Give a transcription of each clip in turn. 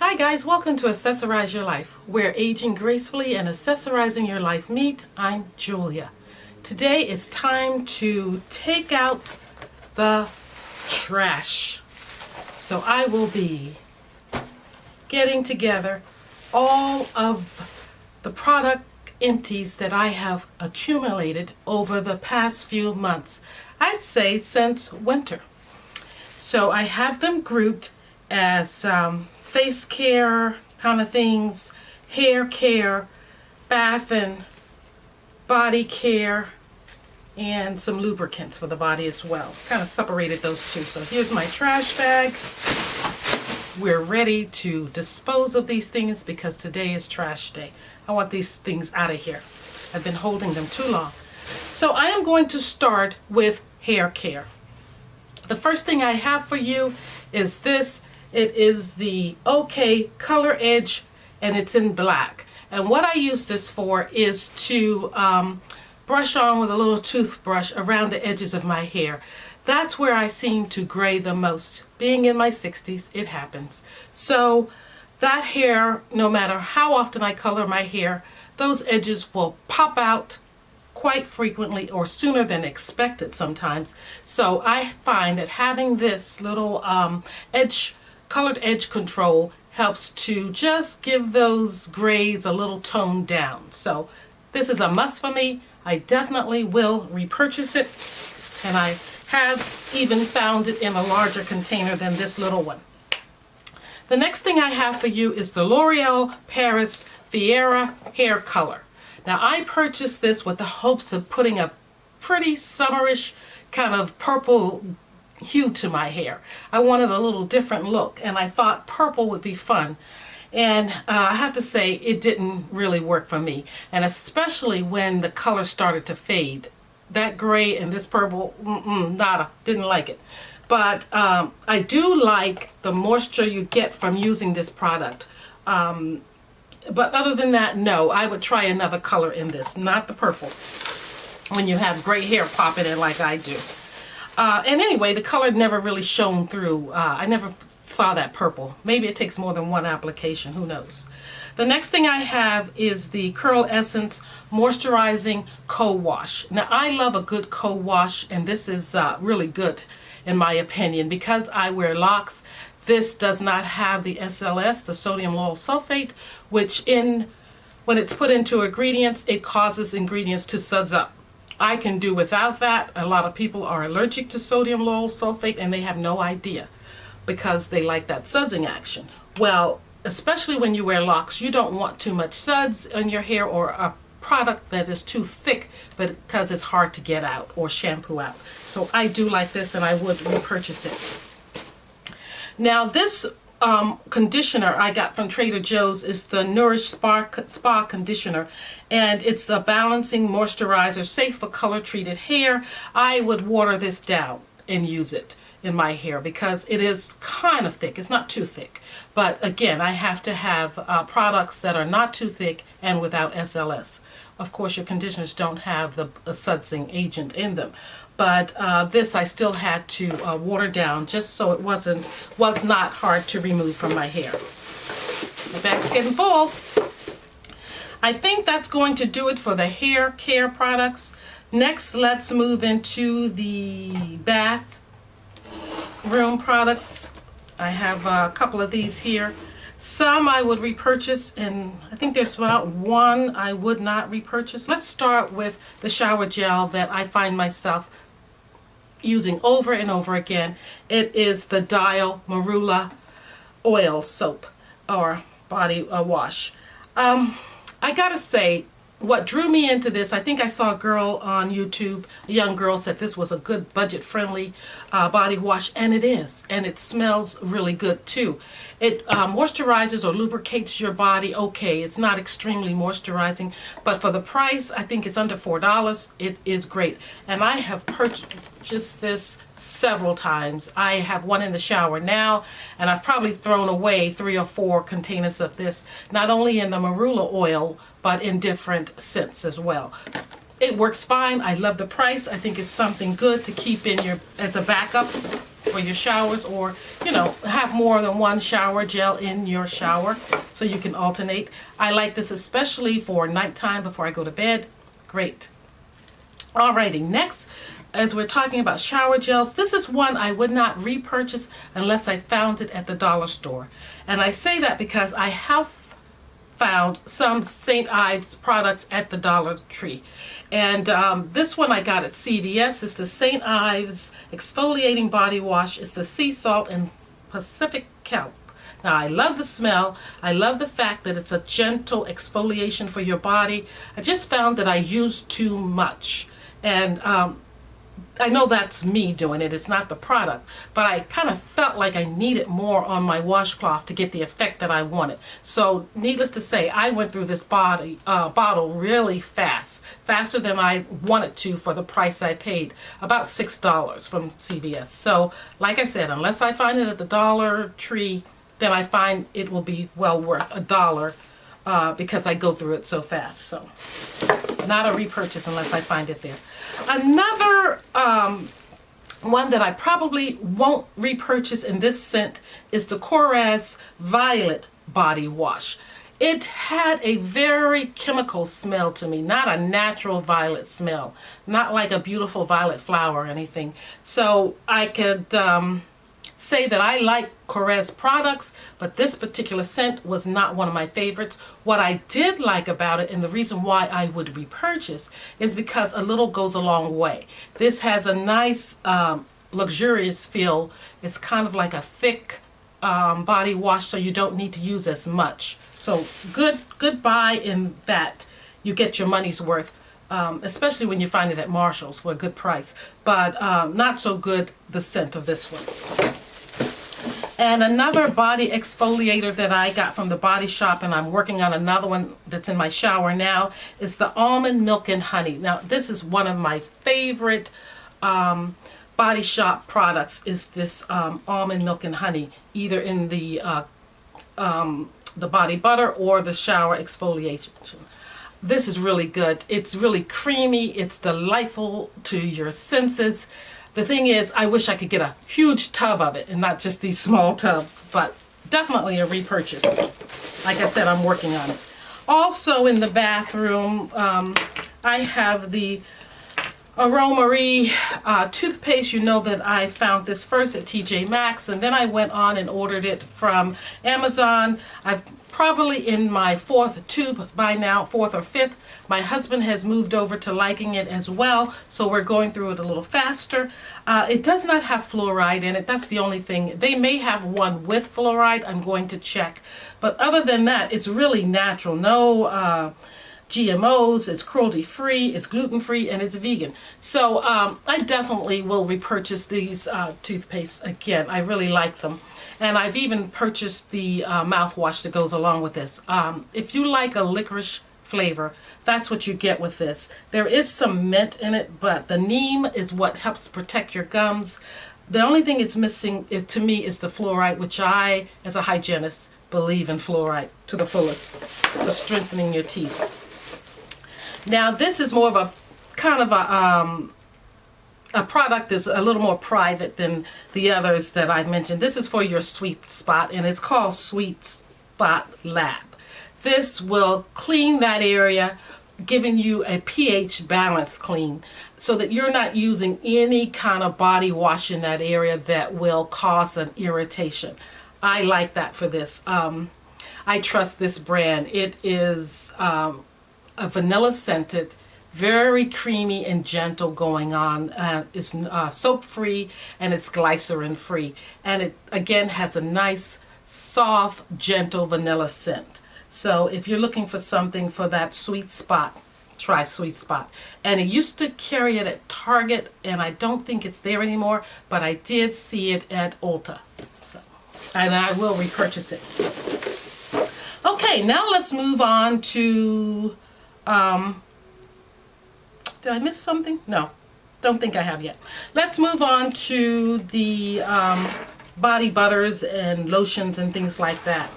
Hi guys, welcome to Accessorize Your Life, where aging gracefully and accessorizing your life meet. I'm Julia. Today it's time to take out the trash. So I will be getting together all of the product empties that I have accumulated over the past few months. I'd say since winter. So I have them grouped as face care kind of things, hair care, bath and body care, and some lubricants for the body as well. Kind of separated those two. So here's my trash bag. We're ready to dispose of these things because today is trash day. I want these things out of here. I've been holding them too long. So I am going to start with hair care. The first thing I have for you is this. It is the OK Color Edge, and it's in black. And what I use this for is to brush on with a little toothbrush around the edges of my hair. That's where I seem to gray the most. Being in my 60s, it happens. So that hair, no matter how often I color my hair, those edges will pop out quite frequently or sooner than expected sometimes. So I find that having this little colored edge control helps to just give those grays a little tone down. So this is a must for me. I definitely will repurchase it, and I have even found it in a larger container than this little one. The next thing I have for you is the L'Oreal Paris Fiera Hair Color. Now I purchased this with the hopes of putting a pretty summerish kind of purple hue to my hair. I wanted a little different look, and I thought purple would be fun. And I have to say it didn't really work for me, and especially when the color started to fade. That gray and this purple, nada, didn't like it. But I do like the moisture you get from using this product. But other than that, no, I would try another color in this, not the purple, when you have gray hair popping in like I do. And anyway, the color never really shone through. I never saw that purple. Maybe it takes more than one application, who knows. The next thing I have is the Curl Essence Moisturizing Co-Wash. Now I love a good co-wash, and this is really good in my opinion. Because I wear locks, this does not have the SLS, the sodium lauryl sulfate, which when it's put into ingredients, it causes ingredients to suds up. I can do without that. A lot of people are allergic to sodium lauryl sulfate, and they have no idea because they like that sudsing action. Well, especially when you wear locks, you don't want too much suds in your hair or a product that is too thick because it's hard to get out or shampoo out. So I do like this, and I would repurchase it. Now this conditioner I got from Trader Joe's is the Nourish Spa Conditioner, and it's a balancing moisturizer, safe for color treated hair. I would water this down and use it in my hair because it is kind of thick. It's not too thick, but again, I have to have products that are not too thick and without SLS. Of course, your conditioners don't have the sudsing agent in them, but this I still had to water down just so it was not hard to remove from my hair. My bag's getting full. I think that's going to do it for the hair care products. Next, let's move into the bath room products. I have a couple of these here. Some I would repurchase, and I think there's about one I would not repurchase. Let's start with the shower gel that I find myself using over and over again. It is the Dial Marula Oil Soap or Body Wash. I gotta say, what drew me into this, I think I saw a girl on YouTube, a young girl, said this was a good budget-friendly body wash, and it is, and it smells really good too. It moisturizes or lubricates your body. Okay, it's not extremely moisturizing, but for the price, I think it's under $4. It is great, and I have purchased this several times. I have one in the shower now, and I've probably thrown away 3 or 4 containers of this, not only in the marula oil, but in different scents as well. it works fine. I love the price. I think it's something good to keep in your, as a backup for your showers, or, you know, have more than one shower gel in your shower so you can alternate. I like this especially for nighttime before I go to bed. Great. Alrighty, next, as we're talking about shower gels, this is one I would not repurchase unless I found it at the dollar store. And I say that because I have found some St. Ives products at the Dollar Tree. And this one I got at CVS. It's the St. Ives Exfoliating Body Wash. It's the sea salt and Pacific kelp. Now, I love the smell. I love the fact that it's a gentle exfoliation for your body. I just found that I used too much. And I know that's me doing it. It's not the product. But I kind of felt like I needed more on my washcloth to get the effect that I wanted. So, needless to say, I went through this bottle really fast. Faster than I wanted to for the price I paid. About $6 from CVS. So, like I said, unless I find it at the Dollar Tree, then I find it will be well worth $1 because I go through it so fast. So, not a repurchase unless I find it there. Another one that I probably won't repurchase in this scent is the Korres Violet Body Wash. It had a very chemical smell to me, not a natural violet smell, not like a beautiful violet flower or anything. So I could say that I like Korres products, but this particular scent was not one of my favorites. What I did like about it, and the reason why I would repurchase, is because a little goes a long way. This has a nice luxurious feel. It's kind of like a thick body wash, so you don't need to use as much. So good buy in that you get your money's worth. Especially when you find it at Marshall's for a good price, but not so good the scent of this one. And another body exfoliator that I got from the Body Shop, and I'm working on another one that's in my shower now, is the Almond Milk and Honey. Now, this is one of my favorite Body Shop products, is this Almond Milk and Honey, either in the body butter or the shower exfoliation. This is really good. It's really creamy. It's delightful to your senses. The thing is, I wish I could get a huge tub of it and not just these small tubs, but definitely a repurchase. Like I said, I'm working on it. Also in the bathroom, I have the Aromarie toothpaste. You know that I found this first at TJ Maxx, and then I went on and ordered it from Amazon. I've probably in my 4th tube by now, 4th or 5th. My husband has moved over to liking it as well, so we're going through it a little faster. It does not have fluoride in it. That's the only thing. They may have one with fluoride. I'm going to check. But other than that, it's really natural. No GMOs, it's cruelty-free, it's gluten-free, and it's vegan. So I definitely will repurchase these toothpastes again. I really like them. And I've even purchased the mouthwash that goes along with this. If you like a licorice flavor, that's what you get with this. There is some mint in it, but the neem is what helps protect your gums. The only thing it's missing to me is the fluoride, which I, as a hygienist, believe in fluoride to the fullest for strengthening your teeth. Now this is more of a kind of a product that's a little more private than the others that I've mentioned. This is for your sweet spot, and it's called Sweet Spot Lab. This will clean that area, giving you a pH balance clean so that you're not using any kind of body wash in that area that will cause an irritation. I like that for this. I trust this brand. It is a vanilla scented, very creamy and gentle going on. It's soap free and it's glycerin free, and it again has a nice soft gentle vanilla scent. So if you're looking for something for that sweet spot, try Sweet Spot. And it used to carry it at Target, and I don't think it's there anymore, but I did see it at Ulta. So, and I will repurchase it. Okay, now let's move on to did I miss something? No, don't think I have yet. Let's move on to the body butters and lotions and things like that.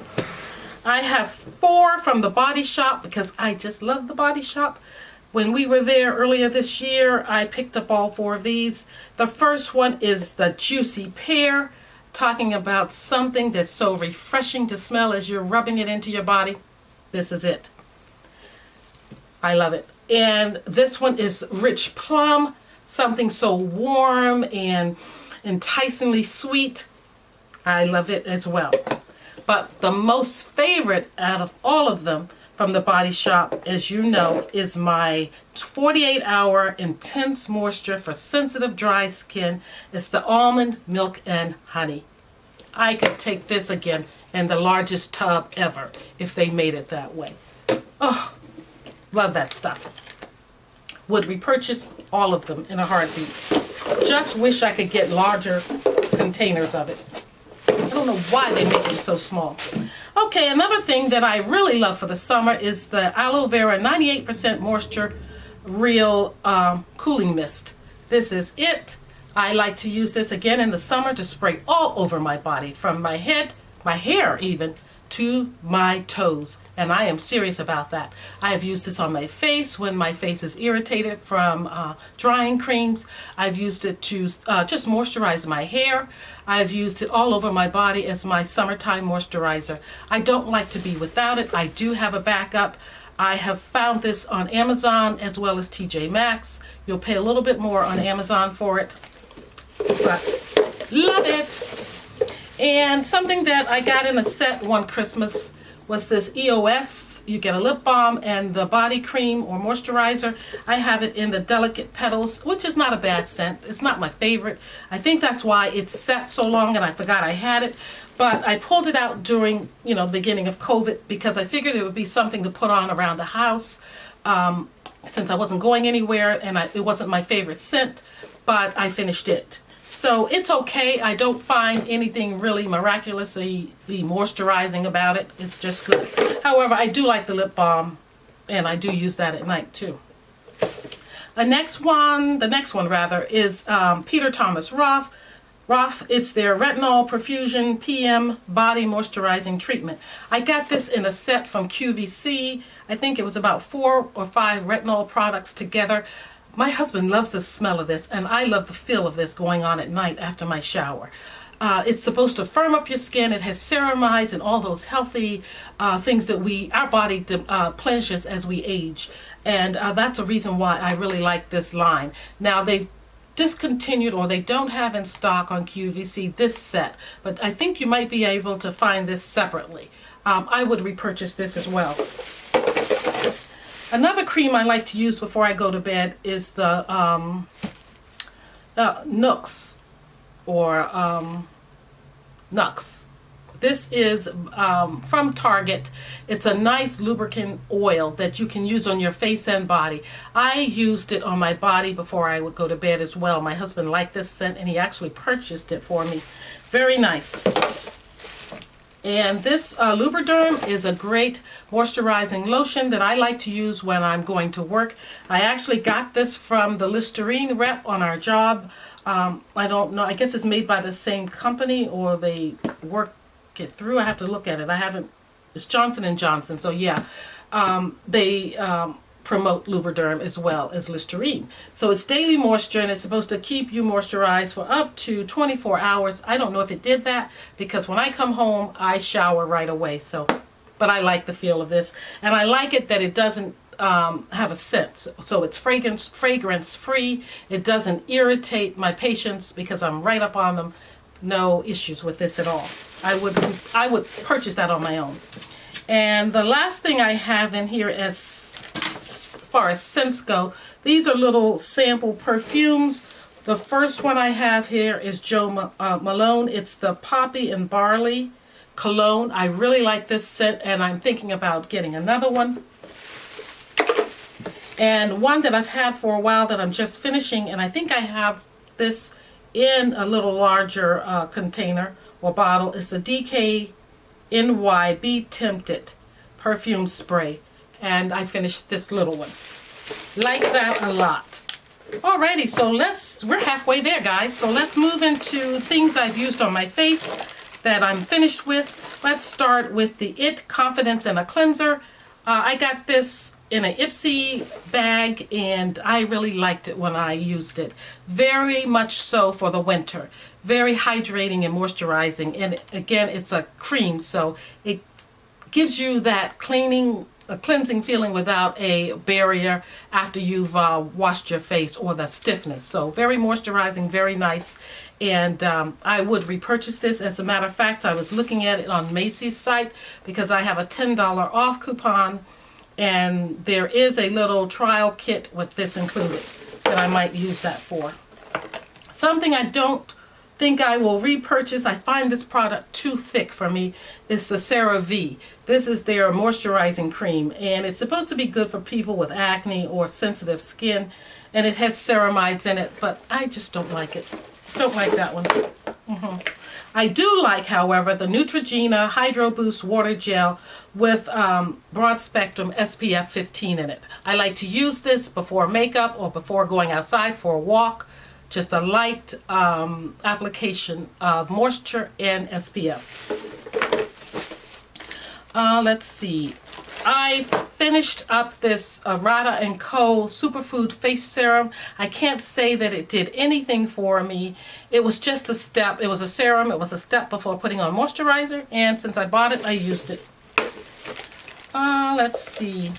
I have 4 from the Body Shop because I just love the Body Shop. When we were there earlier this year, I picked up all 4 of these. The first one is the Juicy Pear, talking about something that's so refreshing to smell as you're rubbing it into your body. This is it. I love it. And this one is Rich Plum, something so warm and enticingly sweet. I love it as well. But the most favorite out of all of them from the Body Shop, as you know, is my 48-hour intense moisture for sensitive dry skin. It's the almond milk and honey. I could take this again in the largest tub ever if they made it that way. Oh, love that stuff. Would repurchase all of them in a heartbeat. Just wish I could get larger containers of it. I don't know why they make them so small. Okay, another thing that I really love for the summer is the Aloe Vera 98% Moisture Real Cooling Mist. This is it. I like to use this again in the summer to spray all over my body, from my head, my hair even, to my toes. And I am serious about that. I have used this on my face when my face is irritated from drying creams. I've used it to just moisturize my hair. I've used it all over my body as my summertime moisturizer. I don't like to be without it. I do have a backup. I have found this on Amazon as well as TJ Maxx. You'll pay a little bit more on Amazon for it, but love it. And something that I got in a set one Christmas was this EOS. You get a lip balm and the body cream or moisturizer. I have it in the Delicate Petals, which is not a bad scent. It's not my favorite. I think that's why it's sat so long and I forgot I had it. But I pulled it out during, the beginning of COVID because I figured it would be something to put on around the house since I wasn't going anywhere and it wasn't my favorite scent, but I finished it. So it's okay. I don't find anything really miraculously moisturizing about it. It's just good. However, I do like the lip balm, and I do use that at night too. The next one is Peter Thomas Roth. It's their Retinol Profusion PM Body Moisturizing Treatment. I got this in a set from QVC. I think it was about 4 or 5 retinol products together. My husband loves the smell of this, and I love the feel of this going on at night after my shower. It's supposed to firm up your skin. It has ceramides and all those healthy things that our body pleasures as we age. And that's a reason why I really like this line. Now, they've discontinued, or they don't have in stock on QVC this set, but I think you might be able to find this separately. I would repurchase this as well. Another cream I like to use before I go to bed is the Nux or Nux. This is from Target. It's a nice lubricant oil that you can use on your face and body. I used it on my body before I would go to bed as well. My husband liked this scent and he actually purchased it for me. Very nice. And this Lubriderm is a great moisturizing lotion that I like to use when I'm going to work. I actually got this from the Listerine rep on our job. I don't know, I guess it's made by the same company or they work it through. I have to look at it. It's Johnson & Johnson, so yeah. They promote Lubriderm as well as Listerine. So it's daily moisture and it's supposed to keep you moisturized for up to 24 hours. I don't know if it did that because when I come home, I shower right away. But I like the feel of this. And I like it that it doesn't have a scent. So it's fragrance free. It doesn't irritate my patients because I'm right up on them. No issues with this at all. I would purchase that on my own. And the last thing I have in here as far as scents go, these are little sample perfumes. The first one I have here is Jo Malone. It's the Poppy and Barley Cologne. I really like this scent and I'm thinking about getting another one. And one that I've had for a while that I'm just finishing, and I think I have this in a little larger container or bottle, is the DKNY Be Tempted perfume spray. And I finished this little one. Like that a lot. Alrighty, so we're halfway there, guys. So let's move into things I've used on my face that I'm finished with. Let's start with the Confidence and a Cleanser. I got this in an Ipsy bag, and I really liked it when I used it. Very much so for the winter. Very hydrating and moisturizing. And again, it's a cream, so it gives you that cleansing feeling without a barrier after you've washed your face, or the stiffness. So very moisturizing, very nice. And I would repurchase this. As a matter of fact, I was looking at it on Macy's site because I have a $10 off coupon, and there is a little trial kit with this included that I might use that for. Something I don't think I will repurchase, I find this product too thick for me, is the CeraVe. This is their moisturizing cream, and it's supposed to be good for people with acne or sensitive skin, and it has ceramides in it, but I just don't like it. Don't like that one. I do like, however, the Neutrogena Hydro Boost Water Gel with broad spectrum SPF 15 in it. I like to use this before makeup or before going outside for a walk. Just a light application of moisture and SPF. Let's see. I finished up this Rada & Co. Superfood Face Serum. I can't say that it did anything for me. It was just a step. It was a serum. It was a step before putting on moisturizer. And since I bought it, I used it. Let's see.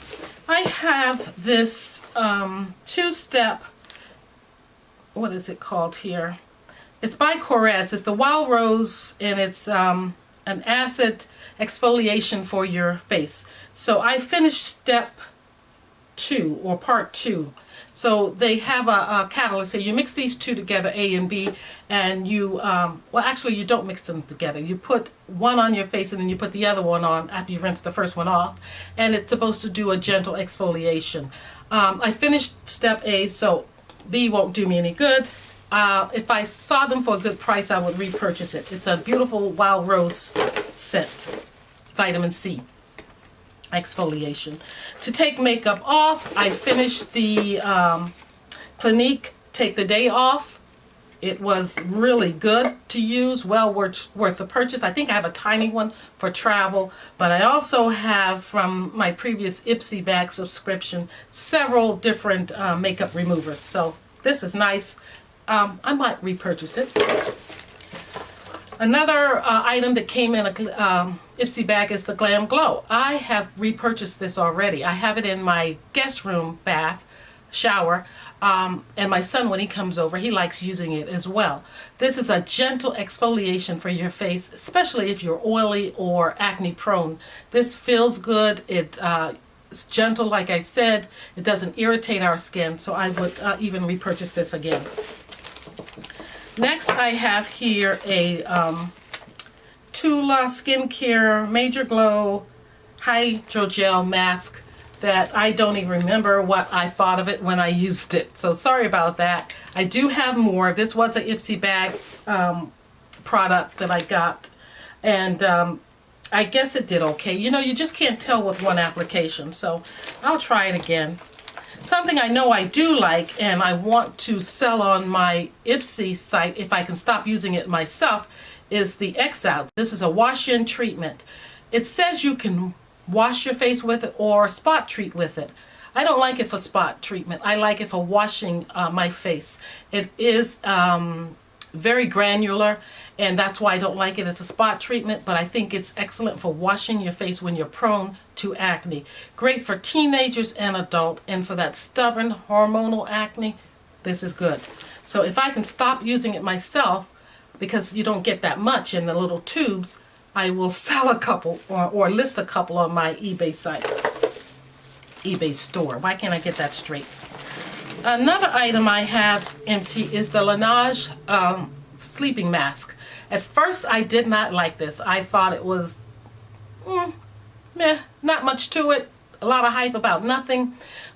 I have this two-step, what is it called here? It's by Korres. It's the Wild Rose, and it's an acid exfoliation for your face. So I finished step 2, or part 2. So they have a catalyst here. You mix these two together, A and B, and you, well, actually you don't mix them together. You put one on your face and then you put the other one on after you rinse the first one off, and it's supposed to do a gentle exfoliation. I finished step A, so B won't do me any good. If I saw them for a good price, I would repurchase it. It's a beautiful Wild Rose scent. Vitamin C exfoliation. To take makeup off, I finished the Clinique Take the Day Off. It was really good to use, well worth the purchase. I think I have a tiny one for travel, but I also have, from my previous Ipsy bag subscription, several different makeup removers. So this is nice. I might repurchase it. Another item that came in a Ipsy bag is the Glam Glow. I have repurchased this already. I have it in my guest room bath shower, and my son, when he comes over, he likes using it as well. This is a gentle exfoliation for your face, especially if you're oily or acne prone. This feels good. It's gentle, like I said. It doesn't irritate our skin, so I would even repurchase this again. Next, I have here a Tula Skincare Major Glow Hydrogel Mask that I don't even remember what I thought of it when I used it. So sorry about that. I do have more. This was an Ipsy bag product that I got, and I guess it did okay. You know, you just can't tell with one application, so I'll try it again. Something I know I do like, and I want to sell on my Ipsy site if I can stop using it myself, is the X-Out. This is a wash-in treatment. It says you can wash your face with it or spot treat with it. I don't like it for spot treatment. I like it for washing my face. It is very granular, and that's why I don't like it as a spot treatment, but I think it's excellent for washing your face when you're prone to acne. Great for teenagers and adult, and for that stubborn hormonal acne, this is good. So if I can stop using it myself, because you don't get that much in the little tubes, I will sell a couple or list a couple on my eBay site, eBay store. Why can't I get that straight? Another item I have empty is the Laneige sleeping mask. At first I did not like this. I thought it was meh, not much to it, a lot of hype about nothing,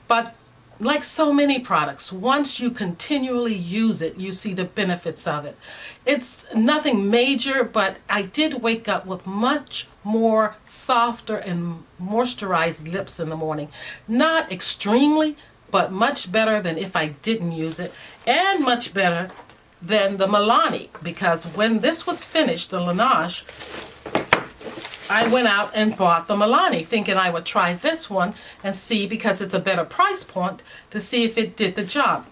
but like so many products, once you continually use it, you see the benefits of it. It's nothing major, but I did wake up with much more softer and moisturized lips in the morning. Not extremely, but much better than if I didn't use it, and much better than the Milani, because when this was finished, the Laneige, I went out and bought the Milani, thinking I would try this one and see, because it's a better price point, to see if it did the job.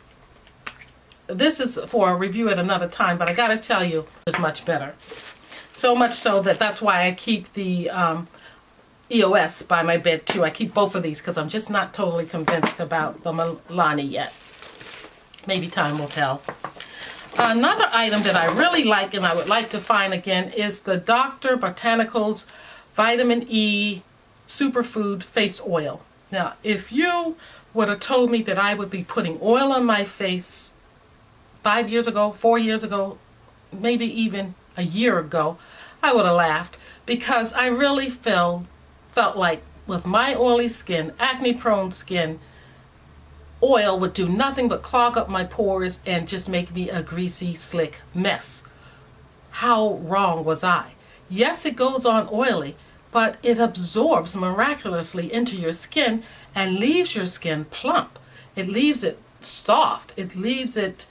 This is for a review at another time, but I gotta tell you, it's much better. So much so that that's why I keep the EOS by my bed too. I keep both of these because I'm just not totally convinced about the Milani yet. Maybe time will tell. Another item that I really like and I would like to find again is the Dr. Botanicals Vitamin E Superfood Face Oil. Now, if you would have told me that I would be putting oil on my face 5 years ago, 4 years ago, maybe even a year ago, I would have laughed, because I really felt like with my oily skin, acne-prone skin, oil would do nothing but clog up my pores and just make me a greasy, slick mess. How wrong was I? Yes, it goes on oily, but it absorbs miraculously into your skin and leaves your skin plump. It leaves it soft. It leaves it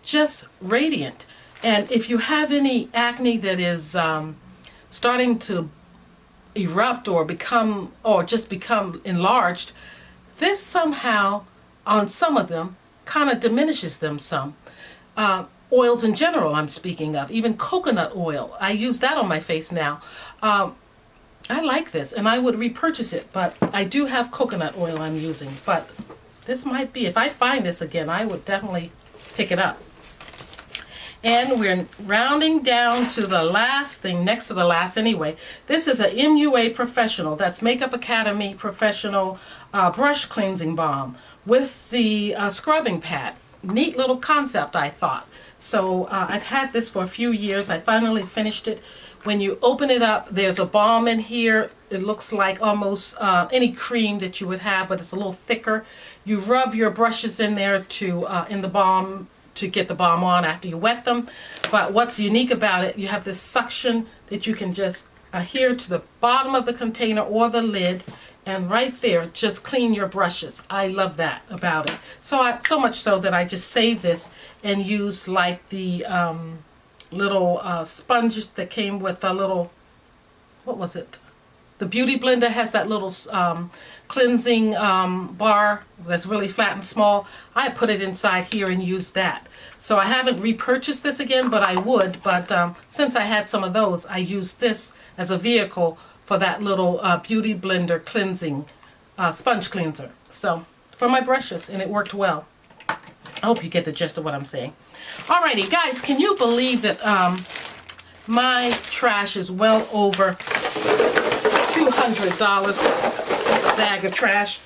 just radiant. And if you have any acne that is starting to erupt or just become enlarged, this somehow, on some of them, kind of diminishes them some. Oils in general I'm speaking of, even coconut oil. I use that on my face now. I like this and I would repurchase it, but I do have coconut oil I'm using. But this might be, if I find this again, I would definitely pick it up. And we're rounding down to the last thing, next to the last anyway. This is a MUA Professional, that's Makeup Academy Professional Brush Cleansing Balm with the scrubbing pad. Neat little concept, I thought. So I've had this for a few years. I finally finished it. When you open it up, there's a balm in here. It looks like almost any cream that you would have, but it's a little thicker. You rub your brushes in there in the balm to get the balm on after you wet them. But what's unique about it, you have this suction that you can just adhere to the bottom of the container or the lid, and right there just clean your brushes. I love that about it. So much so that I just saved this and used like the little sponge that came with a little, what was it? The Beauty Blender has that little cleansing bar that's really flat and small. I put it inside here and used that. So I haven't repurchased this again, but I would. But since I had some of those, I used this as a vehicle for that little Beauty Blender cleansing sponge cleanser. So for my brushes, and it worked well. I hope you get the gist of what I'm saying. Alrighty, guys, can you believe that my trash is well over $200, this bag of trash?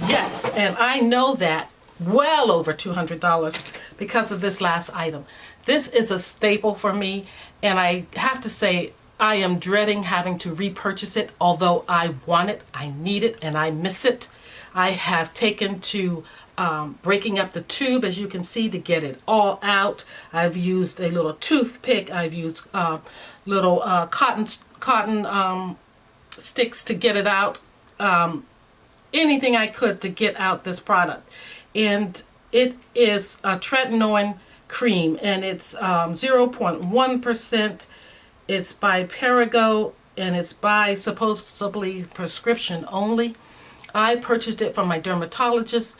Yes, and I know that well over $200 because of this last item. This is a staple for me, and I have to say I am dreading having to repurchase it, although I want it, I need it, and I miss it. I have taken to breaking up the tube, as you can see, to get it all out. I've used a little toothpick. I've used little cotton sticks to get it out. Anything I could to get out this product. And it is a tretinoin cream, and it's 0.1%. It's by Perigo, and it's by supposedly prescription only. I purchased it from my dermatologist.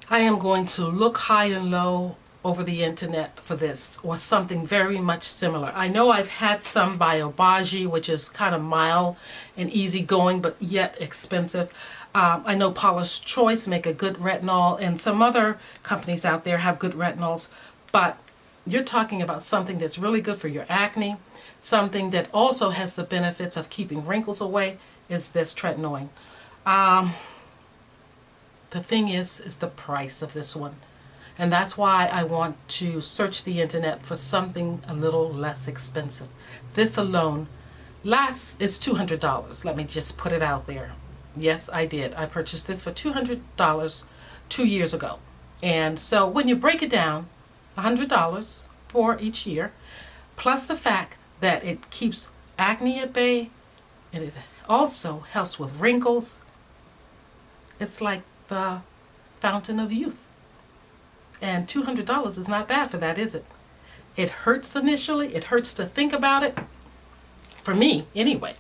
I am going to look high and low over the internet for this, or something very much similar. I know I've had some by Obagi, which is kind of mild and easygoing, but yet expensive. I know Paula's Choice make a good retinol, and some other companies out there have good retinols, but you're talking about something that's really good for your acne, something that also has the benefits of keeping wrinkles away, is this tretinoin. The thing is the price of this one. And that's why I want to search the internet for something a little less expensive. This alone is $200. Let me just put it out there. Yes, I did. I purchased this for $200 2 years ago. And so when you break it down, $100 for each year, plus the fact that it keeps acne at bay, and it also helps with wrinkles. It's like the fountain of youth. And $200 is not bad for that, is it? It hurts initially. It hurts to think about it. For me, anyway.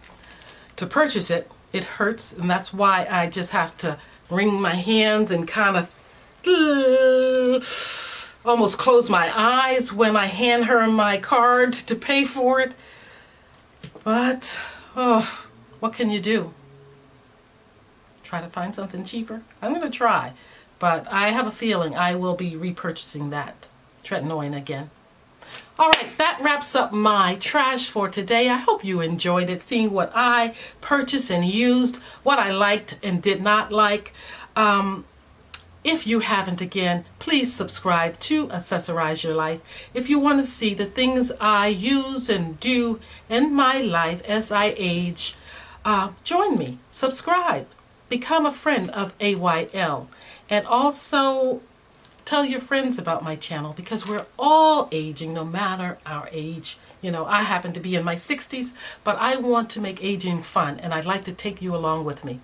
to purchase it, it hurts, and that's why I just have to wring my hands and kind of almost close my eyes when I hand her my card to pay for it. But, oh, what can you do? Try to find something cheaper? I'm going to try, but I have a feeling I will be repurchasing that tretinoin again. All right, that wraps up my trash for today. I hope you enjoyed it, seeing what I purchased and used, what I liked and did not like. If you haven't, again, please subscribe to Accessorize Your Life. If you want to see the things I use and do in my life as I age, join me, subscribe, become a friend of AYL, and also tell your friends about my channel, because we're all aging no matter our age. You know, I happen to be in my 60s, but I want to make aging fun, and I'd like to take you along with me.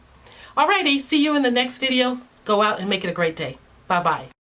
Alrighty, see you in the next video. Go out and make it a great day. Bye-bye.